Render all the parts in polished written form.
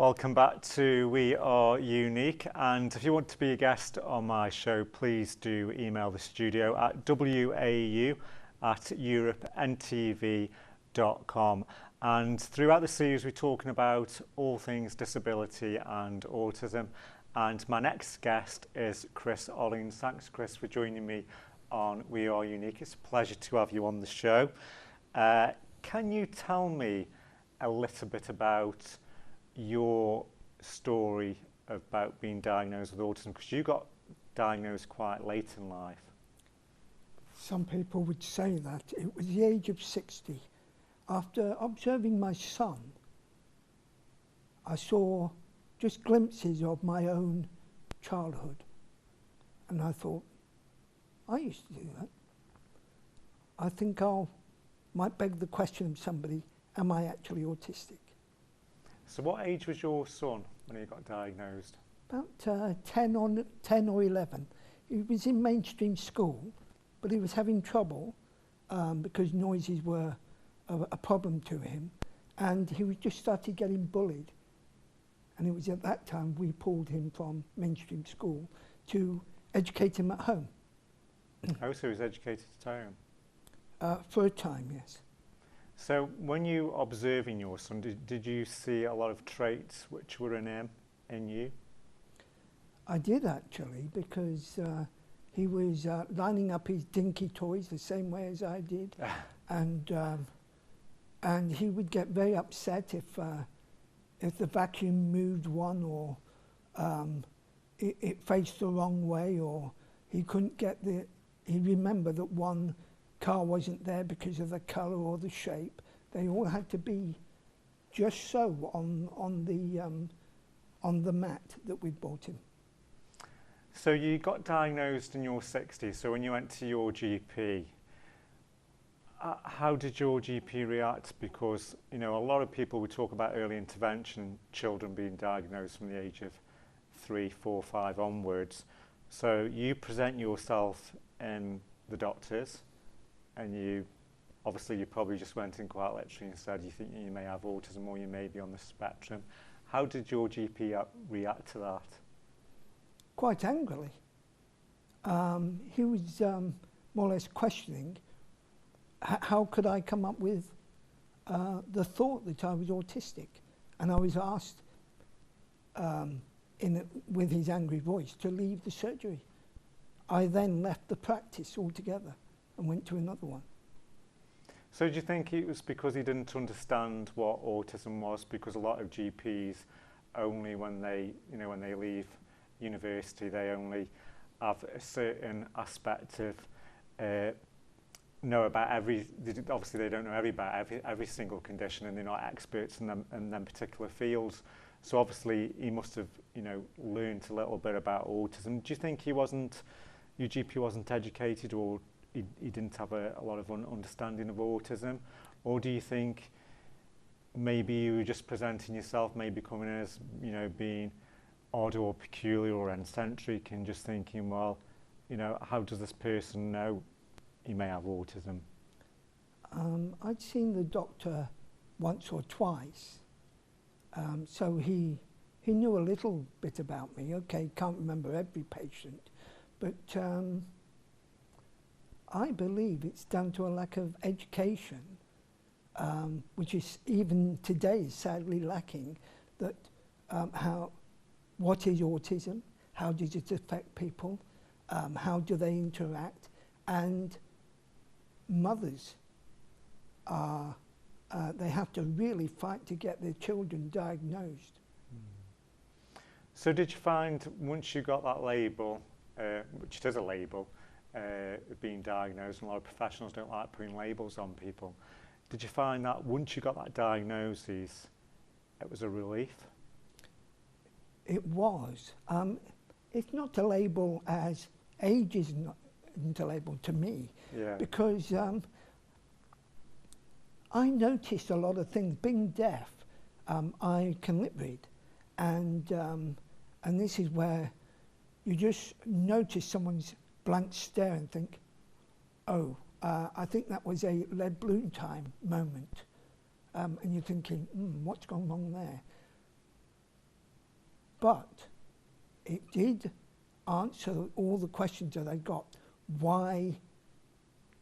Welcome back to We Are Unique, and if you want to be a guest on my show, please do email the studio at wau@europentv.com. And throughout the series we're talking about all things disability and autism, and my next guest is Chris Ollings. Thanks, Chris, for joining me on We Are Unique. It's a pleasure to have you on the show. Can you tell me a little bit about your story about being diagnosed with autism, because you got diagnosed quite late in life? Some people would say that. It was the age of 60. After observing my son, I saw just glimpses of my own childhood, and I thought, I used to do that. I think might beg the question of somebody, am I actually autistic? So what age was your son when he got diagnosed? About 10 or 11. He was in mainstream school, but he was having trouble because noises were a problem to him, and he was just started getting bullied. And it was at that time we pulled him from mainstream school to educate him at home. Oh, so he was educated at home? For a time, yes. So when you observing your son, did you see a lot of traits which were in him, in you? I did actually, because he was lining up his dinky toys the same way as I did, and he would get very upset if the vacuum moved one, or it faced the wrong way, or he couldn't get he remembered that one car wasn't there because of the colour or the shape. They all had to be just so on the mat that we bought him. So you got diagnosed in your 60s, so when you went to your GP, how did your GP react? Because, you know, a lot of people would talk about early intervention, children being diagnosed from the age of 3, 4, 5 onwards. So you present yourself in the doctors, and you probably just went in quite literally and said you think you may have autism or you may be on the spectrum. How did your GP react to that? Quite angrily. He was more or less questioning how could I come up with the thought that I was autistic. And I was asked with his angry voice to leave the surgery. I then left the practice altogether and went to another one. So do you think it was because he didn't understand what autism was? Because a lot of GPs only when they leave university, they only have a certain aspect of know about obviously they don't know every single condition, and they're not experts in them particular fields. So obviously he must have, learned a little bit about autism. Do you think your GP wasn't educated, or he didn't have a lot of understanding of autism? Or do you think maybe you were just presenting yourself, maybe coming in as, being odd or peculiar or eccentric, and just thinking, well, how does this person know he may have autism? I'd seen the doctor once or twice, so he knew a little bit about me. Okay, can't remember every patient, but I believe it's down to a lack of education, which is even today is sadly lacking. That what is autism? How does it affect people? How do they interact? And mothers they have to really fight to get their children diagnosed. So did you find, once you got that label, which is a label, being diagnosed, and a lot of professionals don't like putting labels on people, did you find that once you got that diagnosis, it was a relief? It was. It's not a label as age isn't a label to me, because I noticed a lot of things. Being deaf, I can lip read, and this is where you just notice someone's blank stare and think, oh, I think that was a lead balloon time moment, and you're thinking, what's gone wrong there? but it did answer all the questions that I got. Why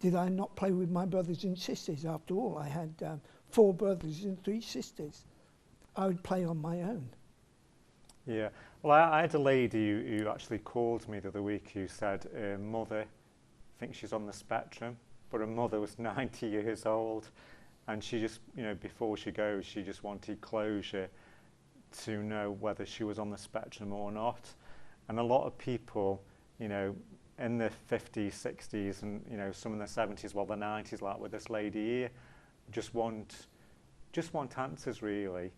did I not play with my brothers and sisters? After all, I had 4 brothers and 3 sisters. I would play on my own. Yeah. Well, I had a lady who actually called me the other week who said her mother, I think she's on the spectrum, but her mother was 90 years old, and she just, before she goes, she just wanted closure to know whether she was on the spectrum or not. And a lot of people, in their 50s, 60s, and some in their 70s, well, the 90s, like with this lady here, just want answers really,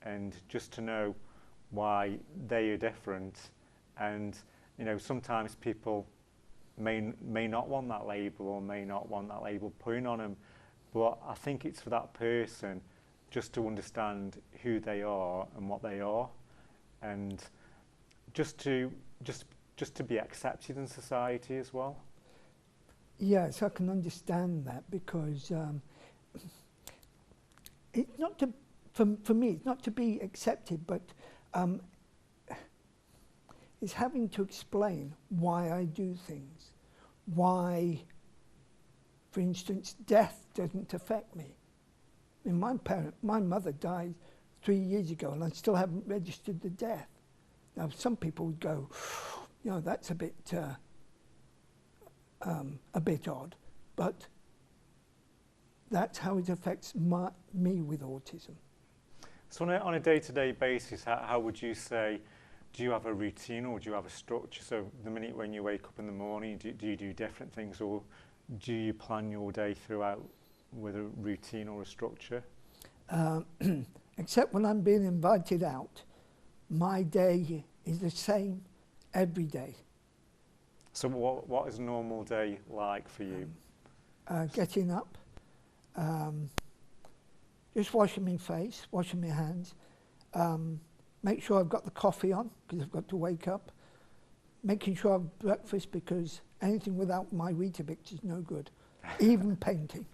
and just to know why they are different. And sometimes people may not want that label, or may not want that label put on them, but I think it's for that person just to understand who they are and what they are, and just to be accepted in society as well. Yes, I can understand that, because it's not to, for me, it's not to be accepted, but it's having to explain why I do things, why, for instance, death doesn't affect me. I mean, my mother died 3 years ago, and I still haven't registered the death. Now, some people would go, that's a bit odd, but that's how it affects me with autism. So on a day-to-day basis, how would you say, do you have a routine or do you have a structure? So the minute when you wake up in the morning, do you do different things, or do you plan your day throughout with a routine or a structure? Except when I'm being invited out, my day is the same every day. So what is a normal day like for you? Getting up, just washing my face, washing my hands, make sure I've got the coffee on, because I've got to wake up, making sure I've breakfast, because anything without my Weetabix is no good, even painting.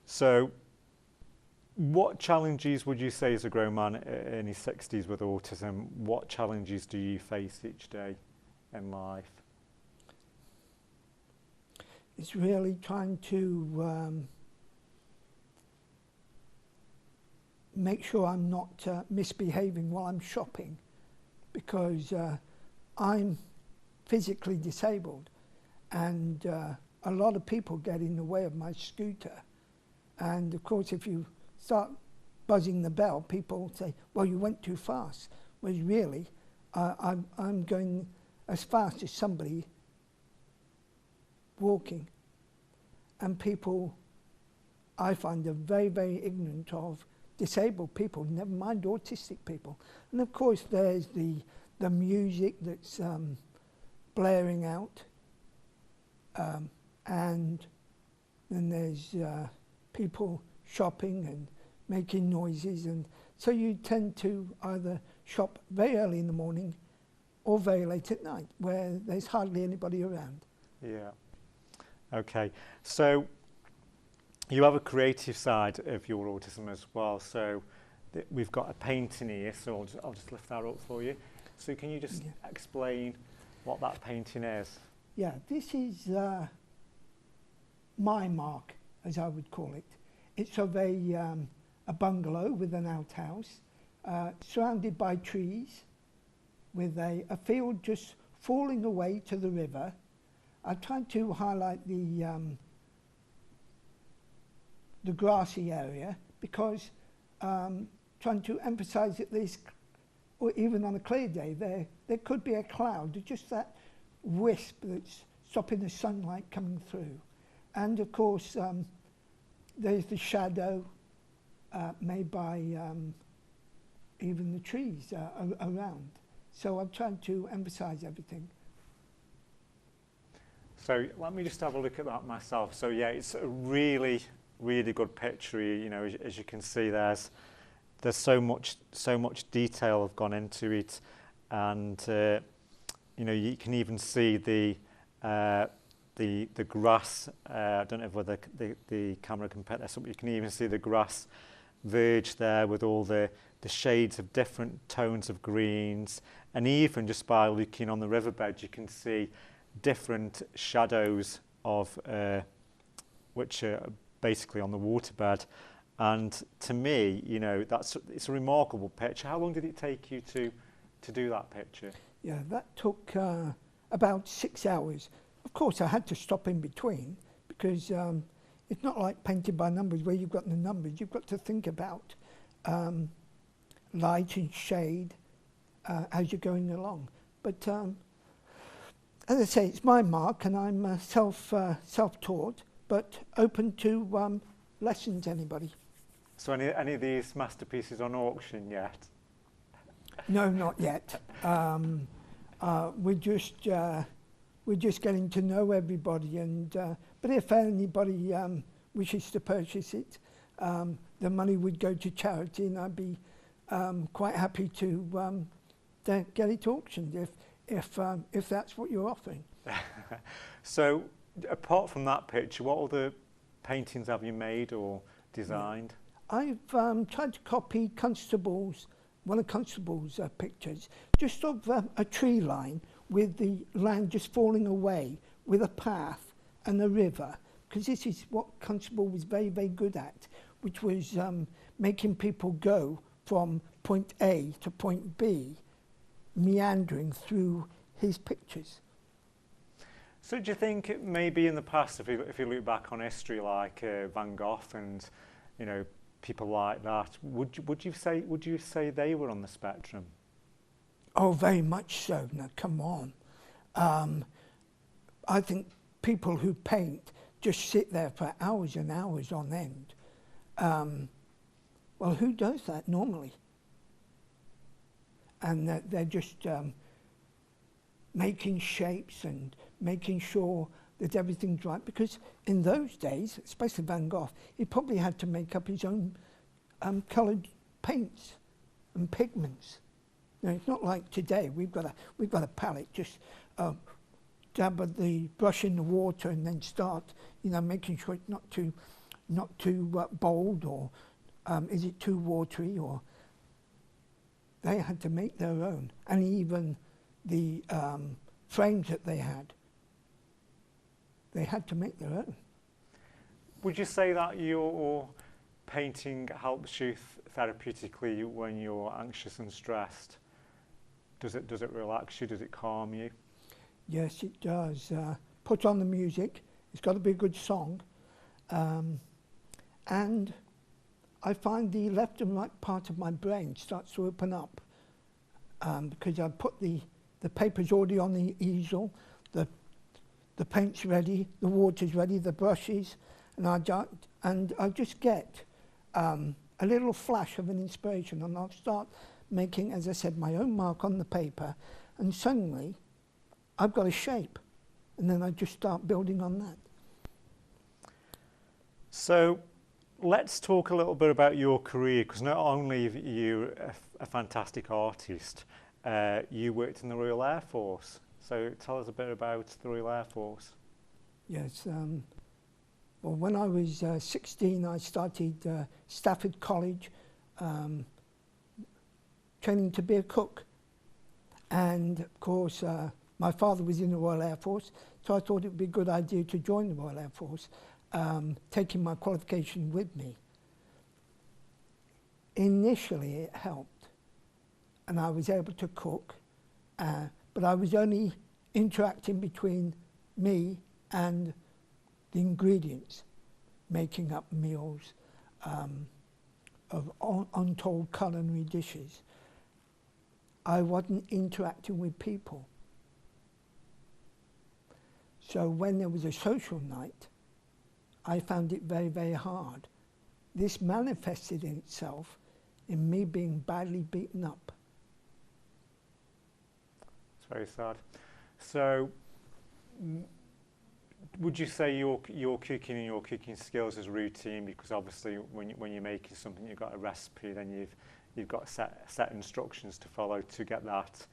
So what challenges would you say, as a grown man in his 60s with autism, what challenges do you face each day in life? It's really trying to make sure I'm not misbehaving while I'm shopping, because I'm physically disabled, and a lot of people get in the way of my scooter. And of course, if you start buzzing the bell, people say, well, you went too fast. Whereas really, I'm going as fast as somebody walking. And people, I find, are very, very ignorant of disabled people, never mind autistic people. And of course, there's the music that's blaring out, and then there's people shopping and making noises, and so you tend to either shop very early in the morning or very late at night, where there's hardly anybody around. Yeah. Okay. So you have a creative side of your autism as well. So we've got a painting here, so I'll just lift that up for you. So can you just explain what that painting is? Yeah, this is my mark, as I would call it. It's of a bungalow with an outhouse, surrounded by trees, with a field just falling away to the river. I tried to highlight the grassy area, because trying to emphasize that there's, or even on a clear day, there could be a cloud, just that wisp that's stopping the sunlight coming through. And of course, there's the shadow made by even the trees around. So I've tried to emphasize everything. So let me just have a look at that myself. So yeah, it's a really, really good picture. You know, as you can see, there's so much detail have gone into it, and you know, you can even see the grass. I don't know whether the camera can pick this up. You can even see the grass verge there with all the the shades of different tones of greens, and even just by looking on the riverbed you can see different shadows of which are basically on the waterbed. And to me, you know, it's a remarkable picture. How long did it take you to do that picture? Yeah, that took about 6 hours. Of course, I had to stop in between because it's not like painting by numbers where you've got the numbers. You've got to think about light and shade as you're going along. But as I say, it's my mark, and I'm self-taught, but open to lessons, anybody. So any of these masterpieces on auction yet? No, not yet. We're just getting to know everybody, and but if anybody wishes to purchase it, the money would go to charity, and I'd be quite happy to get it auctioned if that's what you're offering. So, apart from that picture, what other paintings have you made or designed? I've tried to copy one of Constable's pictures, just of a tree line with the land just falling away, with a path and a river, because this is what Constable was very, very good at, which was making people go from point A to point B, meandering through his pictures. So do you think maybe in the past, if you look back on history, like Van Gogh and, you know, people like that, would you say they were on the spectrum? Oh, very much so. Now, come on. I think people who paint just sit there for hours and hours on end. Well, who does that normally? And they're just making shapes and making sure that everything's right. Because in those days, especially Van Gogh, he probably had to make up his own coloured paints and pigments. Now, it's not like today. We've got a palette. Just dab the brush in the water and then start, you know, making sure it's not too bold, or is it too watery, or they had to make their own. And even the frames that they had to make their own. Would you say that your painting helps you therapeutically when you're anxious and stressed? Does it relax you? Does it calm you? Yes, it does. Put on the music. It's got to be a good song. And I find the left and right part of my brain starts to open up because I put the paper's already on the easel, the paint's ready, the water's ready, the brushes, and I just get a little flash of an inspiration, and I'll start making, as I said, my own mark on the paper, and suddenly I've got a shape, and then I just start building on that. So let's talk a little bit about your career, because not only are you a fantastic artist, you worked in the Royal Air Force. So tell us a bit about the Royal Air Force. Yes, well, when I was 16, I started Stafford College, training to be a cook. And of course, my father was in the Royal Air Force, so I thought it would be a good idea to join the Royal Air Force, taking my qualification with me. Initially, it helped, and I was able to cook, but I was only interacting between me and the ingredients, making up meals of untold culinary dishes. I wasn't interacting with people. So when there was a social night, I found it very, very hard. This manifested in itself in me being badly beaten up. It's very sad. So would you say your cooking and your cooking skills is routine? Because obviously when you're making something, you've got a recipe, then you've got set instructions to follow to get that